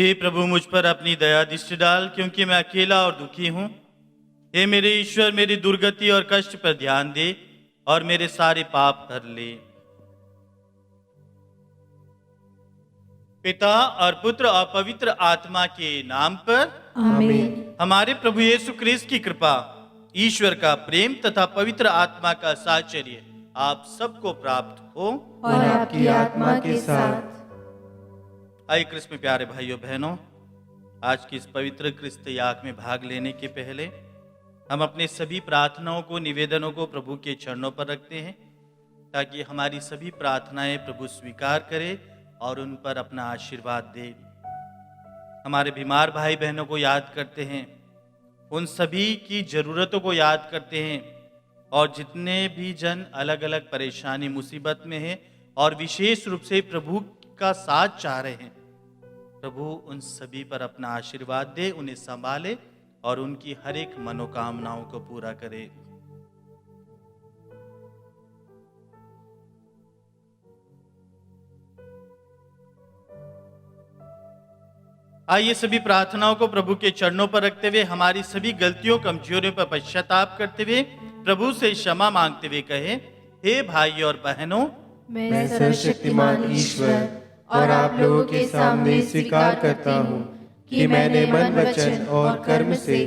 हे प्रभु, मुझ पर अपनी दया दृष्टि डाल, क्योंकि मैं अकेला और दुखी हूँ। हे मेरे ईश्वर, मेरी दुर्गति और कष्ट पर ध्यान दे और मेरे सारे पाप भर ले। पिता और पुत्र और पवित्र आत्मा के नाम पर आमीन। हमारे प्रभु यीशु ख्रिस्त की कृपा, ईश्वर का प्रेम तथा पवित्र आत्मा का साहचर्य आप सबको प्राप्त हो और आपकी आत्मा के साथ। आइए क्रिस्त में प्यारे भाइयों बहनों, आज की इस पवित्र क्रिस्त याग में भाग लेने के पहले हम अपने सभी प्रार्थनाओं को, निवेदनों को प्रभु के चरणों पर रखते हैं, ताकि हमारी सभी प्रार्थनाएं प्रभु स्वीकार करे और उन पर अपना आशीर्वाद दे। हमारे बीमार भाई बहनों को याद करते हैं, उन सभी की जरूरतों को याद करते हैं, और जितने भी जन अलग अलग परेशानी मुसीबत में हैं और विशेष रूप से प्रभु का साथ चाह रहे हैं, प्रभु उन सभी पर अपना आशीर्वाद दे, उन्हें संभाले और उनकी हर एक मनोकामनाओं को पूरा करे। आइए सभी प्रार्थनाओं को प्रभु के चरणों पर रखते हुए हमारी सभी गलतियों, कमजोरियों पर पश्चाताप करते हुए प्रभु से क्षमा मांगते हुए कहे, हे भाई और बहनों, मैं सर्वशक्तिमान ईश्वर और आप लोगों के सामने स्वीकार करता हूँ कि मैंने मन, वचन और कर्म से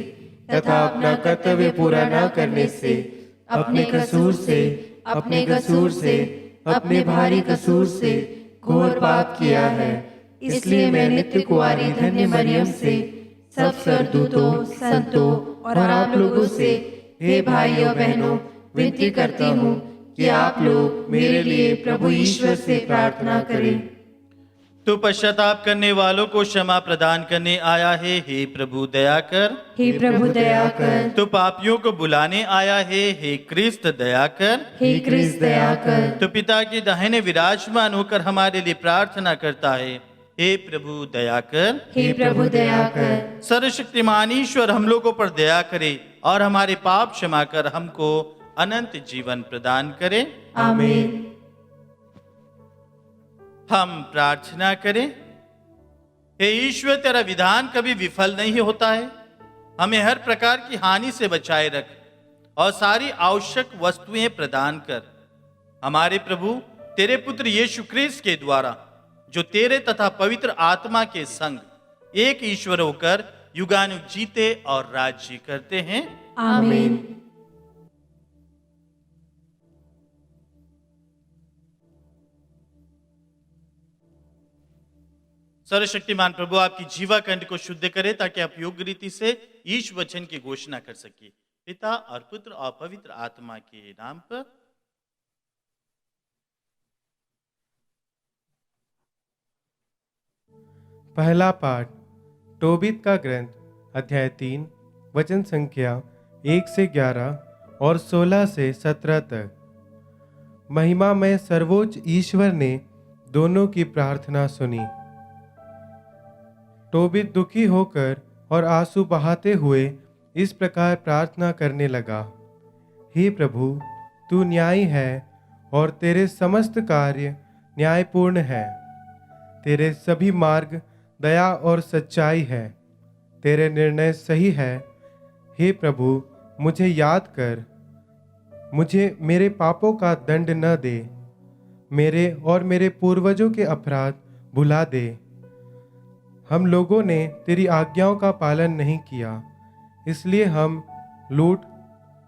तथा अपना कर्तव्य पूरा न करने से, अपने कसूर से, अपने भारी कसूर से घोर पाप किया है। इसलिए मैं नित्य कुंवारी धन्य मरियम से, सब स्वर्गदूतों, संतों और आप लोगों से, हे भाइयों बहनों, विनती करती हूँ कि आप लोग मेरे लिए प्रभु ईश्वर से प्रार्थना करें। तू पश्चाताप करने वालों को क्षमा प्रदान करने आया है, हे प्रभु दया कर। हे प्रभु दया कर। तू पापियों को बुलाने आया है, हे क्रिस्त दया कर। हे क्रिस्त दया कर। तू पिता के दाहिने विराजमान होकर हमारे लिए प्रार्थना करता है, हे प्रभु दया कर। हे प्रभु दया कर। सर्वशक्तिमान ईश्वर हम लोगों पर दया करे और हमारे पाप क्षमा कर हमको अनंत जीवन प्रदान करे। आमीन। हम प्रार्थना करें। हे ईश्वर, तेरा विधान कभी विफल नहीं होता है। हमें हर प्रकार की हानि से बचाए रख और सारी आवश्यक वस्तुएं प्रदान कर। हमारे प्रभु तेरे पुत्र यीशु ख्रिस्त के द्वारा, जो तेरे तथा पवित्र आत्मा के संग एक ईश्वर होकर युगानुग जीते और राज्य करते हैं। आमीन। सर्वशक्तिमान प्रभु आपकी जीवा कंठ को शुद्ध करे, ताकि आप योग्य रीति से ईश वचन की घोषणा कर सके। पिता और पुत्र और पवित्र आत्मा के नाम पर। पहला पाठ तोबीत का ग्रंथ, अध्याय 3, वचन संख्या 1 से 11 और 16 से 17 तक। महिमा में सर्वोच्च ईश्वर ने दोनों की प्रार्थना सुनी। तोबीत दुखी होकर और आंसू बहाते हुए इस प्रकार प्रार्थना करने लगा, हे प्रभु, तू न्यायी है और तेरे समस्त कार्य न्यायपूर्ण है। तेरे सभी मार्ग दया और सच्चाई है। तेरे निर्णय सही है। हे प्रभु, मुझे याद कर, मुझे मेरे पापों का दंड न दे, मेरे और मेरे पूर्वजों के अपराध भुला दे। हम लोगों ने तेरी आज्ञाओं का पालन नहीं किया, इसलिए हम लूट,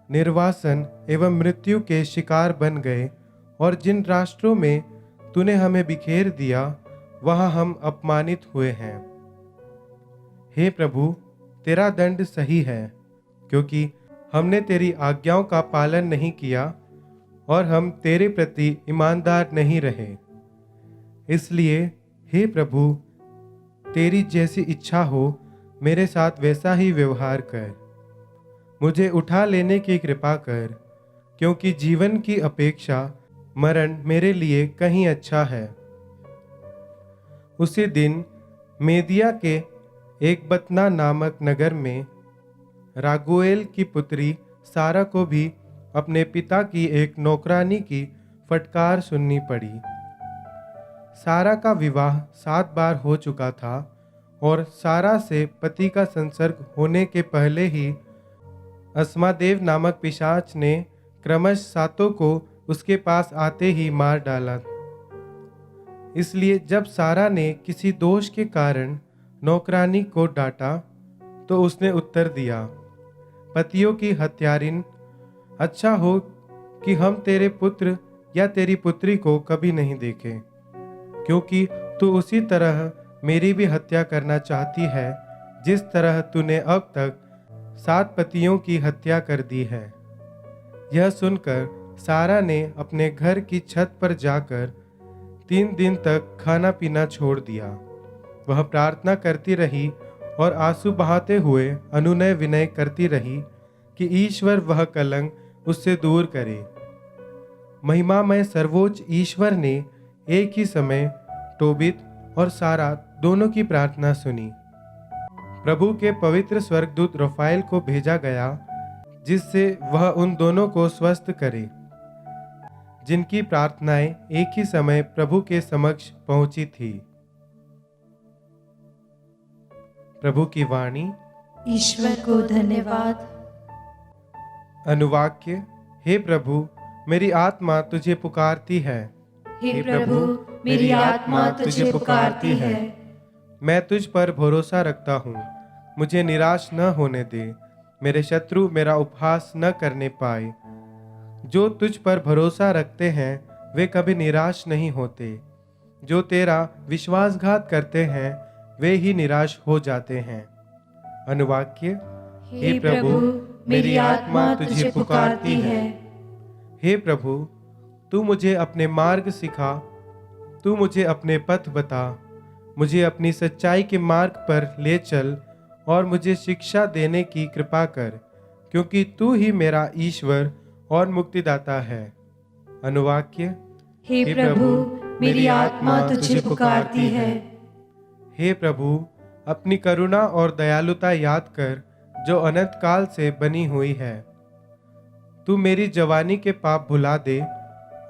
निर्वासन एवं मृत्यु के शिकार बन गए, और जिन राष्ट्रों में तूने हमें बिखेर दिया, वहां हम अपमानित हुए हैं। हे प्रभु, तेरा दंड सही है, क्योंकि हमने तेरी आज्ञाओं का पालन नहीं किया और हम तेरे प्रति ईमानदार नहीं रहे। इसलिए हे प्रभु, तेरी जैसी इच्छा हो मेरे साथ वैसा ही व्यवहार कर। मुझे उठा लेने की कृपा कर, क्योंकि जीवन की अपेक्षा मरण मेरे लिए कहीं अच्छा है। उसी दिन मेदिया के एक बतना नामक नगर में रागुएल की पुत्री सारा को भी अपने पिता की एक नौकरानी की फटकार सुननी पड़ी। सारा का विवाह 7 बार हो चुका था और सारा से पति का संसर्ग होने के पहले ही अस्मादेव नामक पिशाच ने क्रमश सातों को उसके पास आते ही मार डाला। इसलिए जब सारा ने किसी दोष के कारण नौकरानी को डांटा तो उसने उत्तर दिया, पतियों की हत्यारिन, अच्छा हो कि हम तेरे पुत्र या तेरी पुत्री को कभी नहीं देखे, क्योंकि तू उसी तरह मेरी भी हत्या करना चाहती है जिस तरह तूने अब तक 7 पतियों की हत्या कर दी है। यह सुनकर सारा ने अपने घर की छत पर जाकर 3 दिन तक खाना पीना छोड़ दिया। वह प्रार्थना करती रही और आंसू बहाते हुए अनुनय विनय करती रही कि ईश्वर वह कलंक उससे दूर करे। महिमामय सर्वोच्च ईश्वर ने एक ही समय टोबित और सारा दोनों की प्रार्थना सुनी। प्रभु के पवित्र स्वर्गदूत रफाएल को भेजा गया, जिससे वह उन दोनों को स्वस्थ करे, जिनकी प्रार्थनाएं एक ही समय प्रभु के समक्ष पहुंची थी। प्रभु की वाणी। ईश्वर को धन्यवाद। अनुवाक्य। हे प्रभु, मेरी आत्मा तुझे पुकारती है। हे प्रभु, मेरी आत्मा तुझे पुकारती है। मैं तुझ पर भरोसा रखता हूँ, मुझे निराश न होने दे, मेरे शत्रु मेरा उपहास न करने पाए। जो तुझ पर भरोसा रखते हैं वे कभी निराश नहीं होते, जो तेरा विश्वासघात करते हैं वे ही निराश हो जाते हैं। अनुवाक्य। हे प्रभु, मेरी आत्मा तुझे पुकारती है। हे प्रभु, तू मुझे अपने मार्ग सिखा, तू मुझे अपने पथ बता, मुझे अपनी सच्चाई के मार्ग पर ले चल और मुझे शिक्षा देने की कृपा कर, क्योंकि तू ही मेरा ईश्वर और मुक्तिदाता है। अनुवाक्य। हे प्रभु, मेरी आत्मा तुझे पुकारती है। हे प्रभु, अपनी करुणा और दयालुता याद कर जो अनंत काल से बनी हुई है। तू मेरी जवानी के पाप भुला दे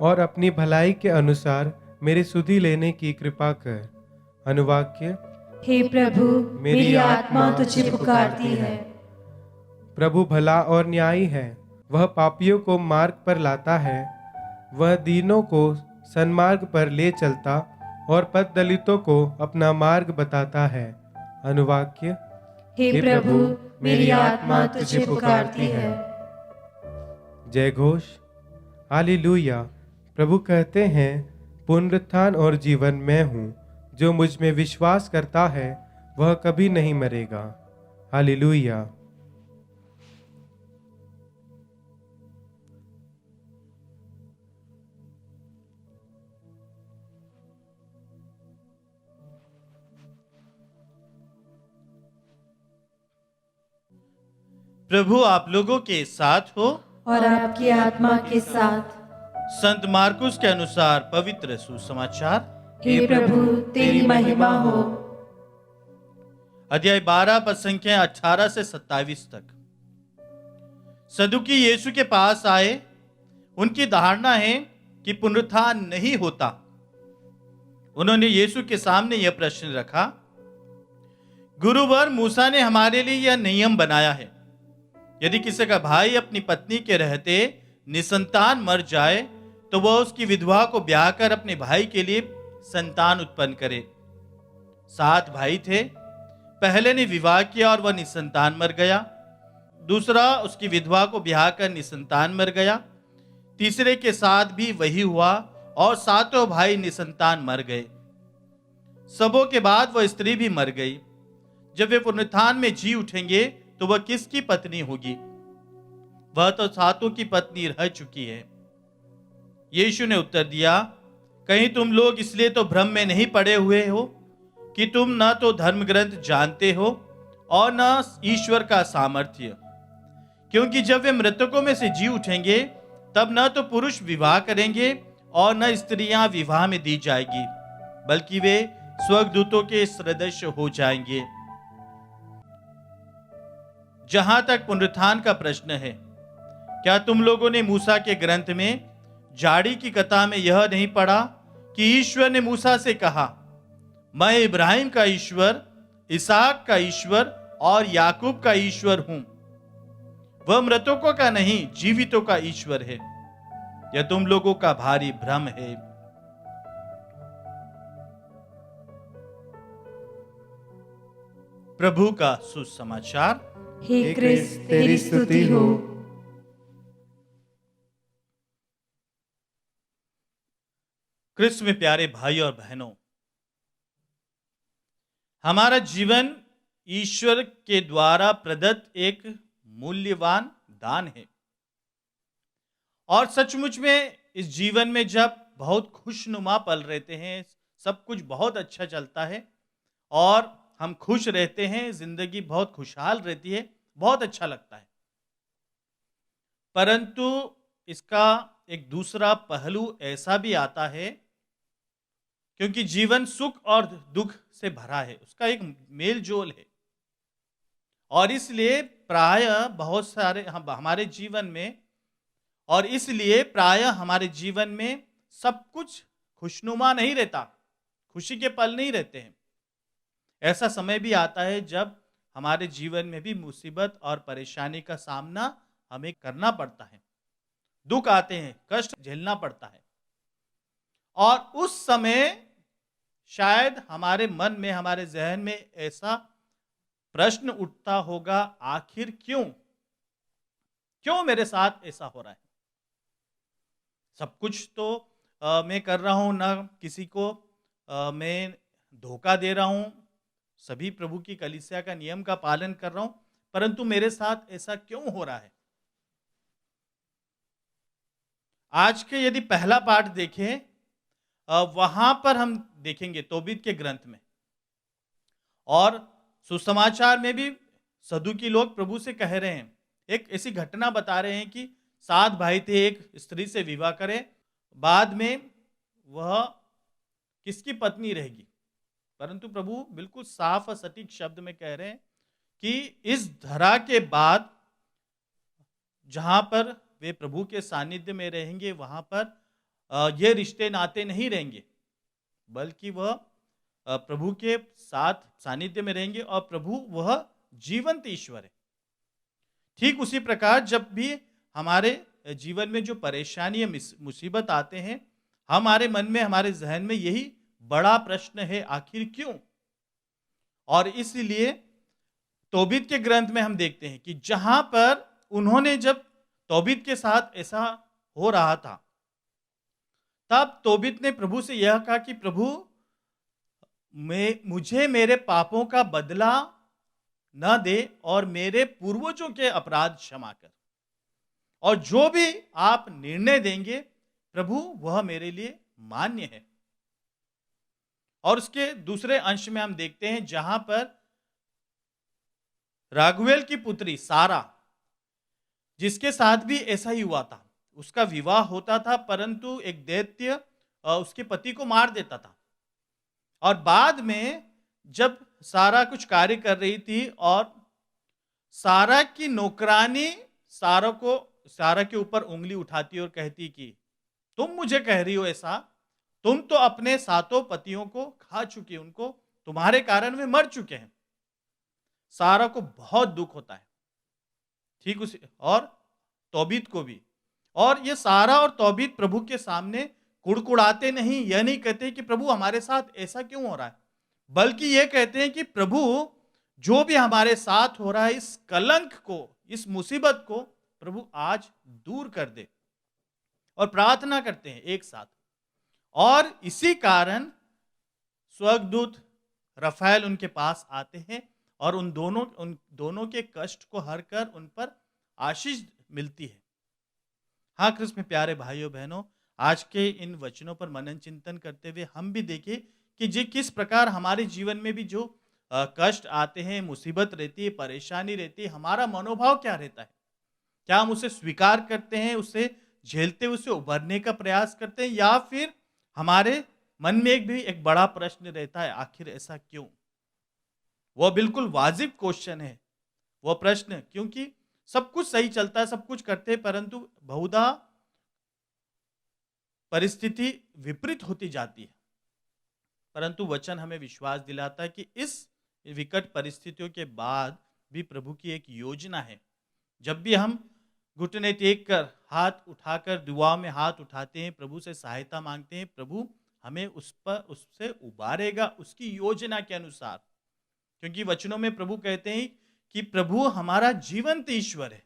और अपनी भलाई के अनुसार मेरी सुधि लेने की कृपा कर। अनुवाक्य। हे प्रभु, मेरी आत्मा तुझे पुकारती है। प्रभु भला और न्यायी है, वह पापियों को मार्ग पर लाता है, वह दीनों को सन्मार्ग पर ले चलता और पथ दलितों को अपना मार्ग बताता है। अनुवाक्य। हे प्रभु, मेरी आत्मा तुझे पुकारती है। जय घोष। हालेलुया। प्रभु कहते हैं, पुनरुत्थान और जीवन मैं हूँ, जो मुझ में विश्वास करता है वह कभी नहीं मरेगा। हालेलुया। प्रभु आप लोगों के साथ हो और आपकी आत्मा के साथ। संत मार्कुस के अनुसार पवित्र सुसमाचार। हे प्रभु, तेरी महिमा हो। अध्याय 12 पद संख्या 18 से 27 तक। सदुकी यीशु के पास आए। उनकी धारणा है कि पुनरुत्थान नहीं होता। उन्होंने यीशु के सामने यह प्रश्न रखा, गुरुवर, मूसा ने हमारे लिए यह नियम बनाया है, यदि किसी का भाई अपनी पत्नी के रहते निसंतान मर जाए तो वह उसकी विधवा को ब्याह कर अपने भाई के लिए संतान उत्पन्न करे। 7 भाई थे। पहले ने विवाह किया और वह निसंतान मर गया। दूसरा उसकी विधवा को ब्याह कर निसंतान मर गया। तीसरे के साथ भी वही हुआ और 7 भाई निसंतान मर गए। सबों के बाद वह स्त्री भी मर गई। जब वे पुनरुत्थान में जी उठेंगे तो वह किसकी पत्नी होगी? वह तो 7 की पत्नी रह चुकी है। यीशु ने उत्तर दिया, कहीं तुम लोग इसलिए तो भ्रम में नहीं पड़े हुए हो कि तुम न तो धर्म ग्रंथ जानते हो और न ईश्वर का सामर्थ्य। क्योंकि जब वे मृतकों में से जी उठेंगे तब न तो पुरुष विवाह करेंगे और न स्त्रियां विवाह में दी जाएगी, बल्कि वे स्वर्गदूतों के सदृश हो जाएंगे। जहां तक पुनरुत्थान का प्रश्न है, क्या तुम लोगों ने मूसा के ग्रंथ में जाड़ी की कथा में यह नहीं पढ़ा कि ईश्वर ने मूसा से कहा, मैं इब्राहिम का ईश्वर इसहाक का ईश्वर और याकूब का ईश्वर हूं। वह मृतकों का नहीं, जीवितों का ईश्वर है। यह तुम लोगों का भारी भ्रम है। प्रभु का सुसमाचार। हे क्रिस्त तेरी स्तुति हो। क्रिस्त में प्यारे भाई और बहनों, हमारा जीवन ईश्वर के द्वारा प्रदत्त एक मूल्यवान दान है। और सचमुच में इस जीवन में जब बहुत खुशनुमा पल रहते हैं, सब कुछ बहुत अच्छा चलता है और हम खुश रहते हैं, जिंदगी बहुत खुशहाल रहती है, बहुत अच्छा लगता है। परंतु इसका एक दूसरा पहलू ऐसा भी आता है, क्योंकि जीवन सुख और दुख से भरा है, उसका एक मेल जोल है। और इसलिए प्रायः बहुत सारे हमारे जीवन में और इसलिए प्रायः हमारे जीवन में सब कुछ खुशनुमा नहीं रहता, खुशी के पल नहीं रहते हैं। ऐसा समय भी आता है जब हमारे जीवन में भी मुसीबत और परेशानी का सामना हमें करना पड़ता है, दुख आते हैं, कष्ट झेलना पड़ता है। और उस समय शायद हमारे मन में, हमारे जहन में ऐसा प्रश्न उठता होगा, आखिर क्यों मेरे साथ ऐसा हो रहा है? सब कुछ तो मैं कर रहा हूं, ना किसी को मैं धोखा दे रहा हूं, सभी प्रभु की कलीसिया का नियम का पालन कर रहा हूं, परंतु मेरे साथ ऐसा क्यों हो रहा है? आज के यदि पहला पाठ देखें, वहां पर हम देखेंगे तोबीत के ग्रंथ में और सुसमाचार में भी सदुकी लोग प्रभु से कह रहे हैं, एक ऐसी घटना बता रहे हैं कि 7 भाई थे, एक स्त्री से विवाह करें, बाद में वह किसकी पत्नी रहेगी? परंतु प्रभु बिल्कुल साफ और सटीक शब्द में कह रहे हैं कि इस धरा के बाद जहां पर वे प्रभु के सानिध्य में रहेंगे, वहां पर ये रिश्ते नाते नहीं रहेंगे, बल्कि वह प्रभु के साथ सानिध्य में रहेंगे और प्रभु वह जीवंत ईश्वर है। ठीक उसी प्रकार जब भी हमारे जीवन में जो परेशानी, मुसीबत आते हैं, हमारे मन में, हमारे जहन में यही बड़ा प्रश्न है, आखिर क्यों? और इसलिए तोबीत के ग्रंथ में हम देखते हैं कि जहां पर उन्होंने, जब तोबीत के साथ ऐसा हो रहा था, तब तोबीत ने प्रभु से यह कहा कि प्रभु, मुझे मेरे पापों का बदला न दे और मेरे पूर्वजों के अपराध क्षमा कर, और जो भी आप निर्णय देंगे प्रभु, वह मेरे लिए मान्य है। और उसके दूसरे अंश में हम देखते हैं जहां पर राघुएल की पुत्री सारा, जिसके साथ भी ऐसा ही हुआ था, उसका विवाह होता था, परंतु एक दैत्य उसके पति को मार देता था। और बाद में जब सारा कुछ कार्य कर रही थी और सारा की नौकरानी सारा के ऊपर उंगली उठाती और कहती कि तुम मुझे कह रही हो ऐसा, तुम तो अपने 7 पतियों को खा चुकी, उनको तुम्हारे कारण वे मर चुके हैं। सारा को बहुत दुख होता है, ठीक उसी, और तोबीत को भी। और ये सारा और तोबीत प्रभु के सामने कुड़कुड़ाते नहीं, यह नहीं कहते कि प्रभु हमारे साथ ऐसा क्यों हो रहा है, बल्कि ये कहते हैं कि प्रभु, जो भी हमारे साथ हो रहा है, इस कलंक को, इस मुसीबत को प्रभु आज दूर कर दे, और प्रार्थना करते हैं एक साथ। और इसी कारण स्वर्गदूत रफाएल उनके पास आते हैं और उन दोनों के कष्ट को हर कर उन पर आशीष मिलती है। हाँ क्रिस्त में प्यारे भाइयों बहनों, आज के इन वचनों पर मनन चिंतन करते हुए हम भी देखें कि जी किस प्रकार हमारे जीवन में भी जो कष्ट आते हैं, मुसीबत रहती है, परेशानी रहती है, हमारा मनोभाव क्या रहता है? क्या हम उसे स्वीकार करते हैं, उसे झेलते हुए उसे उभरने का प्रयास करते हैं, या फिर हमारे मन में एक बड़ा प्रश्न रहता है, आखिर ऐसा क्यों? वह बिल्कुल वाजिब क्वेश्चन है वह प्रश्न, क्योंकि सब कुछ सही चलता है, सब कुछ करते हैं, परंतु बहुधा परिस्थिति विपरीत होती जाती है। परंतु वचन हमें विश्वास दिलाता है कि इस विकट परिस्थितियों के बाद भी प्रभु की एक योजना है। जब भी हम घुटने टेक कर हाथ उठाकर दुआ में हाथ उठाते हैं, प्रभु से सहायता मांगते हैं, प्रभु हमें उससे उबारेगा उसकी योजना के अनुसार। क्योंकि वचनों में प्रभु कहते हैं कि प्रभु हमारा जीवंत ईश्वर है।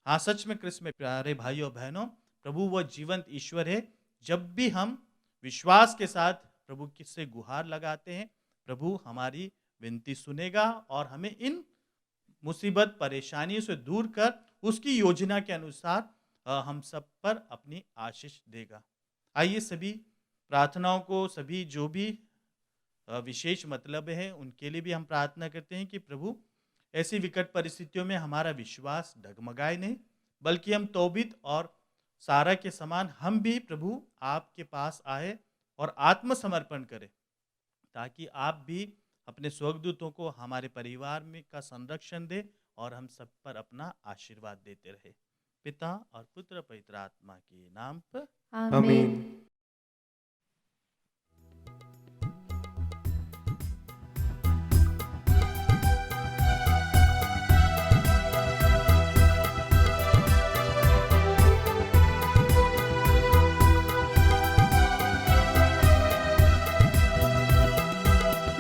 हाँ, सच में क्रिस्त में प्यारे भाइयों बहनों, प्रभु वह जीवंत ईश्वर है। जब भी हम विश्वास के साथ प्रभु से गुहार लगाते हैं, प्रभु हमारी विनती सुनेगा और हमें इन मुसीबत परेशानियों से दूर कर उसकी योजना के अनुसार हम सब पर अपनी आशीष देगा। आइए सभी प्रार्थनाओं को, सभी जो भी विशेष मतलब है उनके लिए भी हम प्रार्थना करते हैं कि प्रभु ऐसी विकट परिस्थितियों में हमारा विश्वास डगमगाए नहीं, बल्कि हम तौबीत और सारा के समान हम भी प्रभु आपके पास आए और आत्मसमर्पण करें, ताकि आप भी अपने स्वर्गदूतों को हमारे परिवार में का संरक्षण दे और हम सब पर अपना आशीर्वाद देते रहे। पिता और पुत्र पवित्र आत्मा के नाम पर आमीन।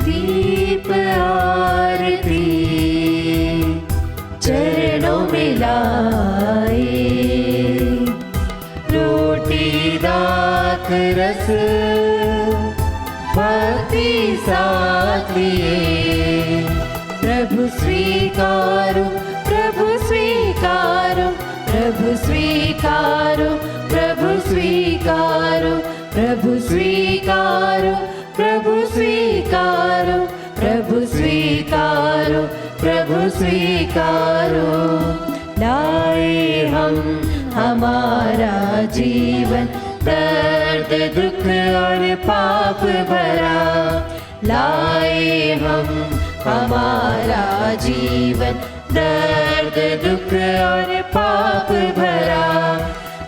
दीप आरती चरणों में लाए, रोटी दाख रस भक्ति साथ लिए। प्रभु स्वीकारो, प्रभु स्वीकारो, प्रभु स्वीकारो, प्रभु स्वीकारो, प्रभु स्वीकारो, प्रभु स्वीकारो, प्रभु स्वीकारो, प्रभु स्वीकारो। लाए हम हमारा जीवन दर्द दुख और पाप भरा, लाए हम हमारा जीवन दर्द दुख और पाप भरा।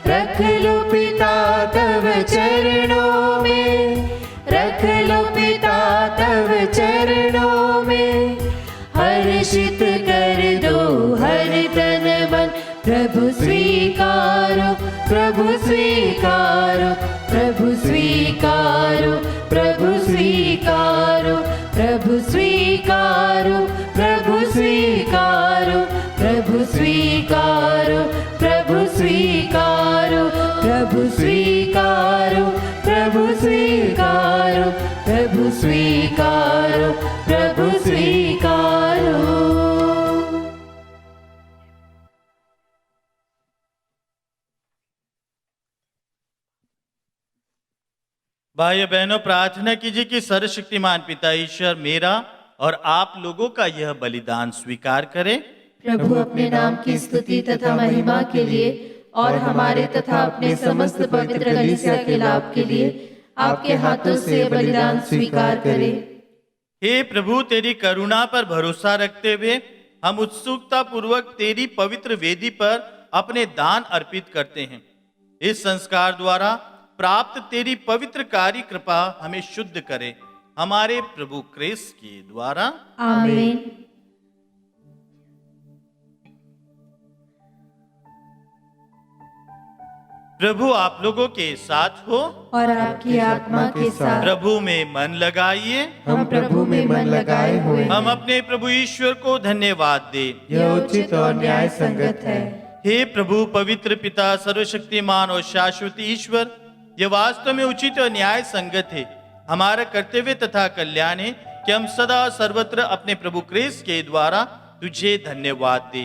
रख लो पिता तव चरणों में, रख लो पिता तव चरणों में, हर्षित कर दो हर तन मन। प्रभु स्वीकारो, प्रभु स्वीकारो, प्रभु स्वीकारो, प्रभु स्वीकारो, प्रभु स्वीकारो, प्रभु स्वीकारो, प्रभु स्वीकारो, प्रभु स्वीकारो, प्रभु स्वीकारो, प्रभु स्वीकारो, प्रभु स्वीकारो, प्रभु स्वीकारो। भाइयों बहनों, प्रार्थना कीजिए कि सर्वशक्तिमान पिता ईश्वर मेरा और आप लोगों का यह बलिदान स्वीकार करें। प्रभु अपने नाम की स्तुति तथा महिमा के लिए और हमारे तथा अपने समस्त पवित्र कलीसिया के लाभ के लिए आपके हाथों से बलिदान स्वीकार करें। हे प्रभु, तेरी करुणा पर भरोसा रखते हुए हम उत्सुकता पूर्वक तेरी पवित्र वेदी पर अपने दान अर्पित करते हैं। इस संस्कार द्वारा प्राप्त तेरी पवित्र कार्य कृपा हमें शुद्ध करे, हमारे प्रभु क्रिस्त के द्वारा। आमीन। प्रभु आप लोगों के साथ हो और आपकी आत्मा के साथ। प्रभु में मन लगाइए। हम प्रभु में मन लगाए हुए हैं। हम अपने प्रभु ईश्वर को धन्यवाद दे। यह उचित और न्याय संगत है। हे प्रभु, पवित्र पिता, सर्वशक्तिमान और शाश्वत ईश्वर, यह वास्तव में उचित और न्याय संगत है, हमारा कर्तव्य तथा कल्याण है कि हम सदा सर्वत्र अपने प्रभु क्रिस्त के द्वारा तुझे धन्यवाद दे।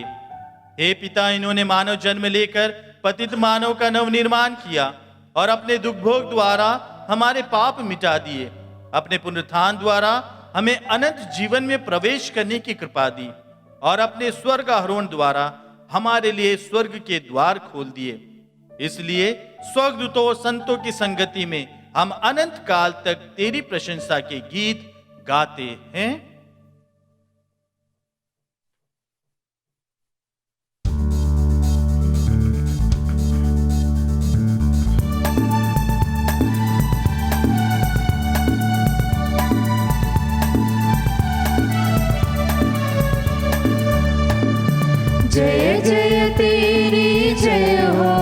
हे पिता, इन्होंने मानव जन्म लेकर पतित मानव का नवनिर्माण किया और अपने दुख भोग द्वारा हमारे पाप मिटा दिए। अपने पुनरुत्थान द्वारा हमें अनंत जीवन में प्रवेश करने की कृपा दी और अपने स्वर्ग आरोहण द्वारा हमारे लिए स्वर्ग के द्वार खोल दिए। इसलिए स्वर्गदूतों और संतों की संगति में हम अनंत काल तक तेरी प्रशंसा के गीत गाते हैं। तेरी जय हो,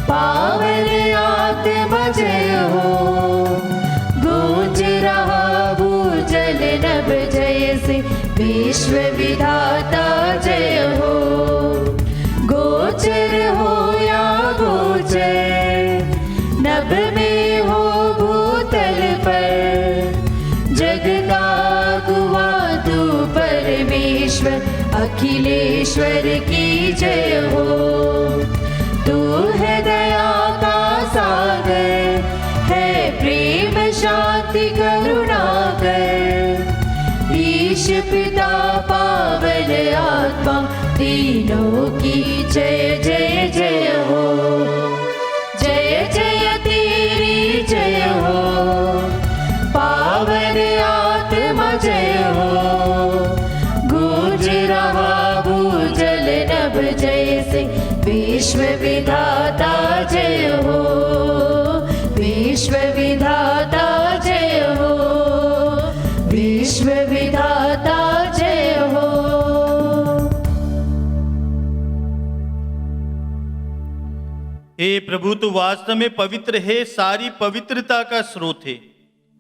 पावन आत्मा जय हो। गूंज रहा भूजल नभ जय से, विश्व विधाता जय हो। गोचर हो या गोचर, नभ में हो भूतल पर, जग का गुआ तू परमेश्वर, अखिलेश्वर की जय हो। तू है दया का सागर, है प्रेम शांति करुणा कर। ईश पिता पावन आत्मा, तीनों की जय जय जय हो। जय जय तेरी जय हो, पावन आत्मा जय हो। गूंज रहा भूजल नभ जय से, विश्व विधाता जय हो। विश्व विधाता जय हो, विश्व विधाता जय हो। हे प्रभु, तू वास्तव में पवित्र है, सारी पवित्रता का स्रोत है।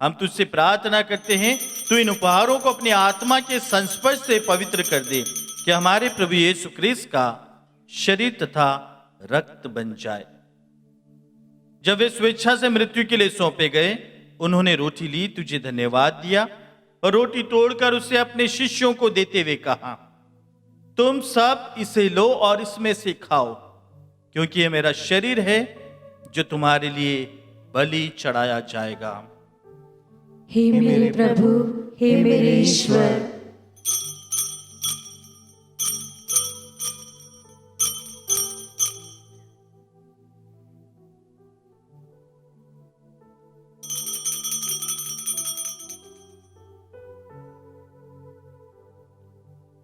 हम तुझसे प्रार्थना करते हैं, तू इन उपहारों को अपनी आत्मा के संस्पर्श से पवित्र कर दे, कि हमारे प्रभु यीशु क्रिस्त का शरीर तथा रक्त बन जाए। जब वे स्वेच्छा से मृत्यु के लिए सौंपे गए, उन्होंने रोटी ली, तुझे धन्यवाद दिया और रोटी तोड़कर उसे अपने शिष्यों को देते हुए कहा, तुम सब इसे लो और इसमें से खाओ, क्योंकि यह मेरा शरीर है जो तुम्हारे लिए बलि चढ़ाया जाएगा। हे मेरे प्रभु, हे मेरे ईश्वर,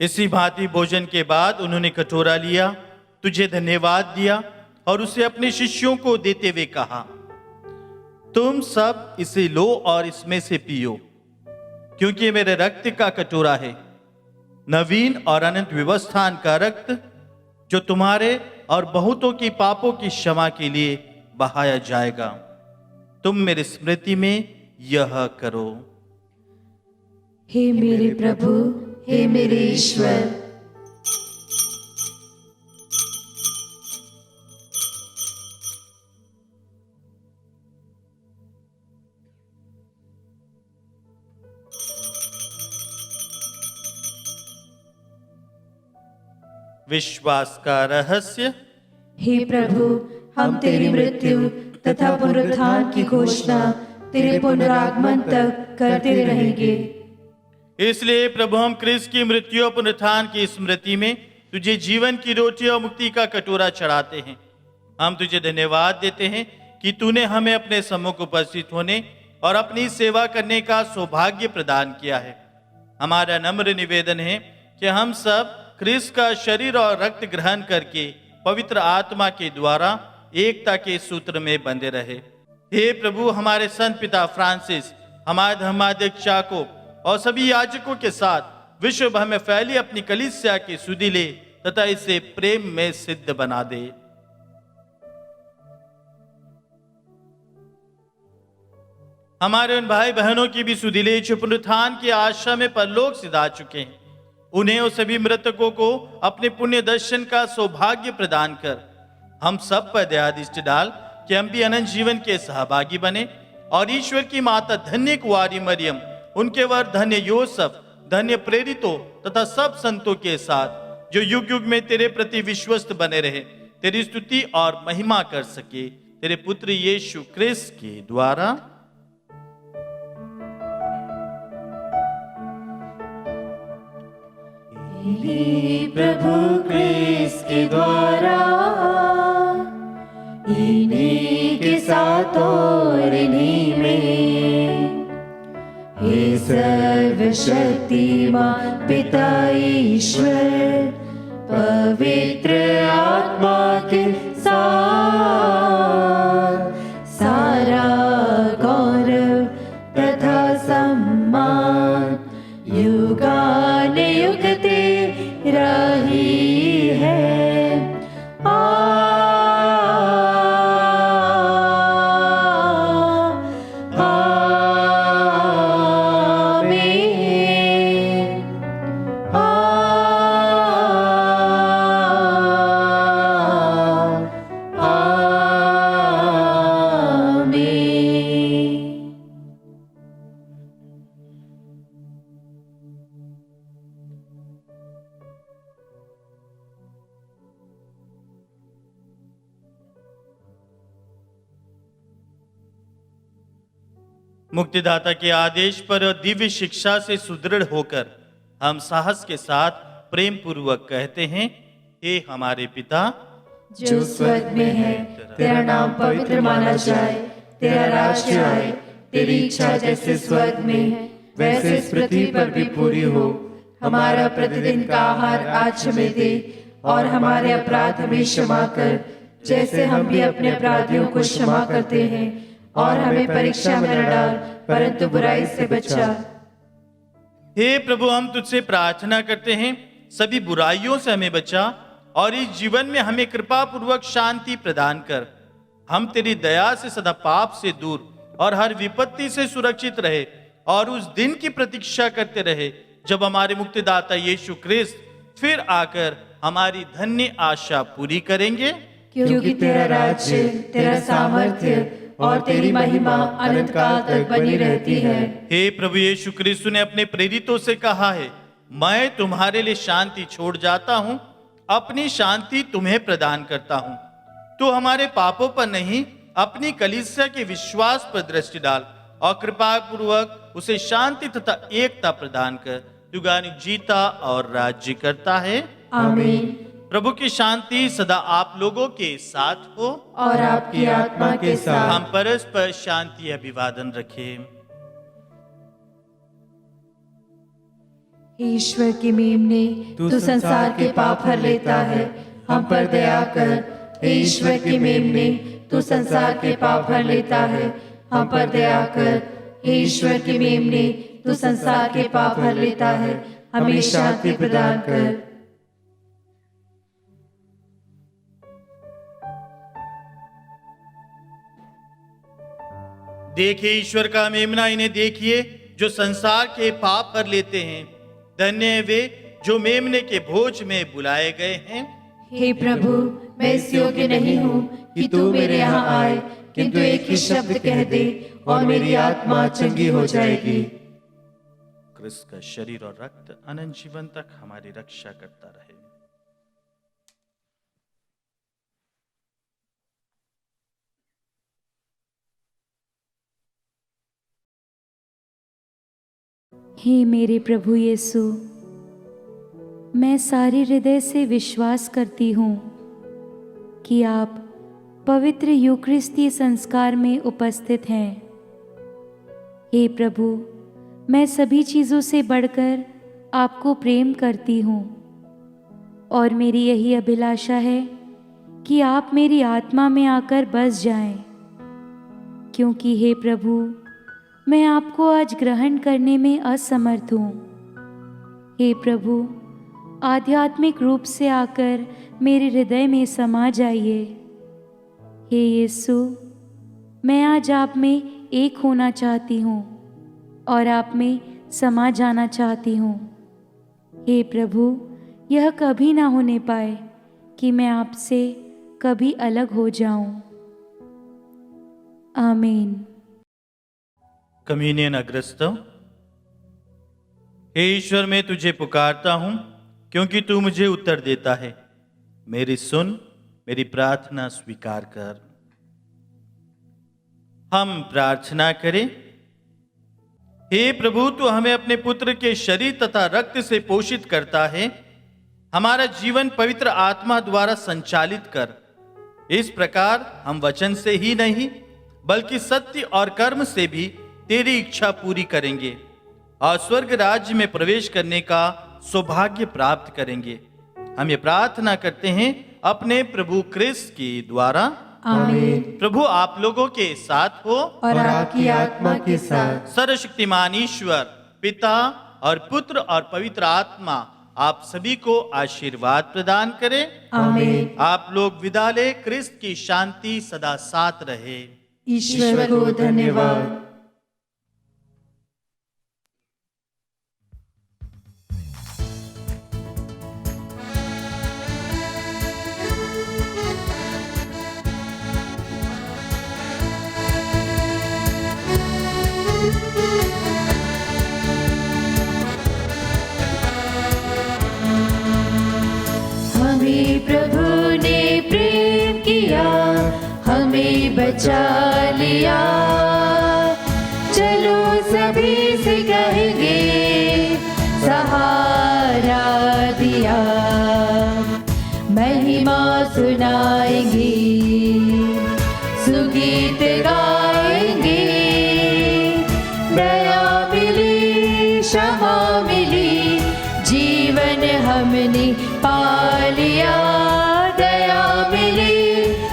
इसी भांति भोजन के बाद उन्होंने कटोरा लिया, तुझे धन्यवाद दिया और उसे अपने शिष्यों को देते हुए कहा, तुम सब इसे लो और इसमें से पियो, क्योंकि ये मेरे रक्त का कटोरा है, नवीन और अनंत व्यवस्थान का रक्त, जो तुम्हारे और बहुतों की पापों की क्षमा के लिए बहाया जाएगा। तुम मेरी स्मृति में यह करो। हे मेरे प्रभु, हे मेरे ईश्वर, विश्वास का रहस्य। हे प्रभु, हम तेरी मृत्यु तथा पुनरुत्थान की घोषणा तेरे पुनरागमन तक करते रहेंगे। इसलिए प्रभु, हम क्रिस्त की मृत्यु और पुनरुत्थान की स्मृति में तुझे जीवन की रोटी और मुक्ति का कटोरा चढ़ाते हैं। हम तुझे धन्यवाद देते हैं कि तूने हमें अपने सम्मुख उपस्थित होने और अपनी सेवा करने का सौभाग्य प्रदान किया है। हमारा नम्र निवेदन है कि हम सब क्रिस्त का शरीर और रक्त ग्रहण करके पवित्र आत्मा के द्वारा एकता के सूत्र में बंधे रहे। हे प्रभु, हमारे संत पिता फ्रांसिस, हमारे धर्माध्यक्ष याकूब और सभी याजकों के साथ विश्व भर में फैली अपनी कलीसिया की सुधि ले तथा इसे प्रेम में सिद्ध बना दे। हमारे उन भाई बहनों की भी सुधि ले जो पुनरुत्थान की आशा में परलोक सिधा चुके हैं। उन्हें और सभी मृतकों को अपने पुण्य दर्शन का सौभाग्य प्रदान कर हम सब पर दया दृष्टि डाल कि हम भी अनंत जीवन के सहभागी बने और ईश्वर की माता धन्य कुंवारी मरियम, उनके वर धन्य योसेफ, धन्य प्रेरितों तथा सब संतों के साथ जो युग युग में तेरे प्रति विश्वस्त बने रहे, तेरी स्तुति और महिमा कर सके, तेरे पुत्र यीशु क्रिस्त के द्वारा। प्रभु क्रिस्त के द्वारा, इन्हीं के साथ और इन्हीं में, हे सर्वशक्तिमान पिता ईश्वर, पवित्र आत्मा के साथ सारा गौरव तथा सम्मान युगानुयुग तेरा ही है। मुक्तिदाता के आदेश पर दिव्य शिक्षा से सुदृढ़ होकर हम साहस के साथ प्रेम पूर्वक कहते हैं, हे हमारे पिता जो स्वर्ग में है, तेरा नाम पवित्र माना जाए, तेरा राज्य आए, तेरी इच्छा जैसे स्वर्ग में है वैसे इस पृथ्वी पर भी पूरी हो। हमारा प्रतिदिन का आहार आज हमें दे, और हमारे अपराध हमें क्षमा कर, जैसे हम भी अपने अपराधियों को क्षमा करते हैं, और हमें परीक्षा में न डाल, परंतु बुराई से बचा। हे प्रभु, हम तुझसे प्रार्थना करते हैं, सभी बुराइयों से हमें बचा और इस जीवन में हमें कृपा पूर्वक शांति प्रदान कर। हम तेरी दया से सदा पाप से दूर और हर विपत्ति से सुरक्षित रहे, और उस दिन की प्रतीक्षा करते रहे जब हमारे मुक्तिदाता यीशु ख्रिस्त फिर आकर हमारी धन्य आशा पूरी करेंगे। क्योंकि तेरा राज्य, तेरा सामर्थ्य और तेरी महिमा अनंत काल तक बनी रहती है। हे प्रभु यीशु क्रिस्त ने अपने प्रेरितों से कहा है, मैं तुम्हारे लिए शांति छोड़ जाता हूं, अपनी शांति तुम्हें प्रदान करता हूं। तू हमारे पापों पर नहीं, अपनी कलीसिया के विश्वास पर दृष्टि डाल और कृपा पूर्वक उसे शांति तथा एकता प्रदान कर। तू गानी जीता और राज्य करता है। आमीन। प्रभु की शांति सदा आप लोगों के साथ हो और आपकी आत्मा के साथ। हम परस्पर शांति अभिवादन रखें। ईश्वर की मेमने, तू संसार के पाप हर लेता है, हम पर दया कर। ईश्वर की मेमने, तू संसार के पाप हर लेता है, हम पर दया कर। ईश्वर की मेमने, तू संसार के पाप हर लेता है, हमें शांति प्रदान कर। देखिए ईश्वर का मेमना, इन्हें देखिए जो संसार के पाप हर लेते हैं। धन्य है वे जो मेमने के भोज में बुलाए गए हैं। हे प्रभु, मैं इस योग्य नहीं हूँ कि तू मेरे यहाँ आए, किंतु एक ही शब्द कह दे और मेरी आत्मा चंगी हो जाएगी। क्रिस्त का शरीर और रक्त अनंत जीवन तक हमारी रक्षा करता रहे। हे मेरे प्रभु यीशु, मैं सारे हृदय से विश्वास करती हूँ कि आप पवित्र यूकरिस्तीय संस्कार में उपस्थित हैं। हे प्रभु, मैं सभी चीज़ों से बढ़कर आपको प्रेम करती हूँ, और मेरी यही अभिलाषा है कि आप मेरी आत्मा में आकर बस जाएं, क्योंकि हे प्रभु, मैं आपको आज ग्रहण करने में असमर्थ हूँ। हे प्रभु, आध्यात्मिक रूप से आकर मेरे हृदय में समा जाइए। हे यीशु, मैं आज आप में एक होना चाहती हूँ और आप में समा जाना चाहती हूँ। हे प्रभु, यह कभी ना होने पाए कि मैं आपसे कभी अलग हो जाऊं। आमीन। कम्युनियन अग्रस्तव। हे ईश्वर, मैं तुझे पुकारता हूं क्योंकि तू मुझे उत्तर देता है। मेरी सुन, मेरी प्रार्थना स्वीकार कर। हम प्रार्थना करें। हे प्रभु, तू हमें अपने पुत्र के शरीर तथा रक्त से पोषित करता है। हमारा जीवन पवित्र आत्मा द्वारा संचालित कर। इस प्रकार हम वचन से ही नहीं बल्कि सत्य और कर्म से भी तेरी इच्छा पूरी करेंगे और स्वर्ग राज्य में प्रवेश करने का सौभाग्य प्राप्त करेंगे। हम ये प्रार्थना करते हैं अपने प्रभु क्रिस्त के द्वारा। आमीन। प्रभु आप लोगों के साथ हो और आपकी आत्मा के साथ। सर्वशक्तिमान ईश्वर पिता और पुत्र और पवित्र आत्मा आप सभी को आशीर्वाद प्रदान करें। आमीन। आप लोग विदा ले। क्रिस्त की शांति सदा साथ रहे। ईश्वर को धन्यवाद। हमें प्रभु ने प्रेम किया, हमें बचा लिया। चलो सभी से कहेंगे सहारा दिया, महिमा सुनाएंगे, सुगीत गाएंगे। दया मिली, क्षमा मिली, जीवन हमने पा लिया। दया मिली,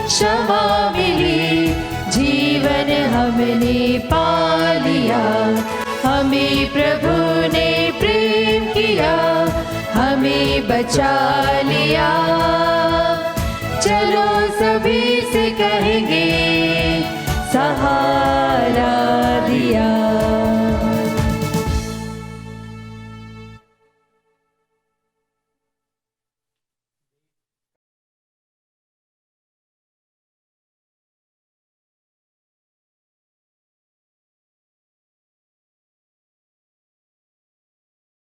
क्षमा मिली, जीवन हमने पा लिया। हमें प्रभु ने प्रेम किया, हमें बचा लिया। चलो सभी से कहेंगे सहारा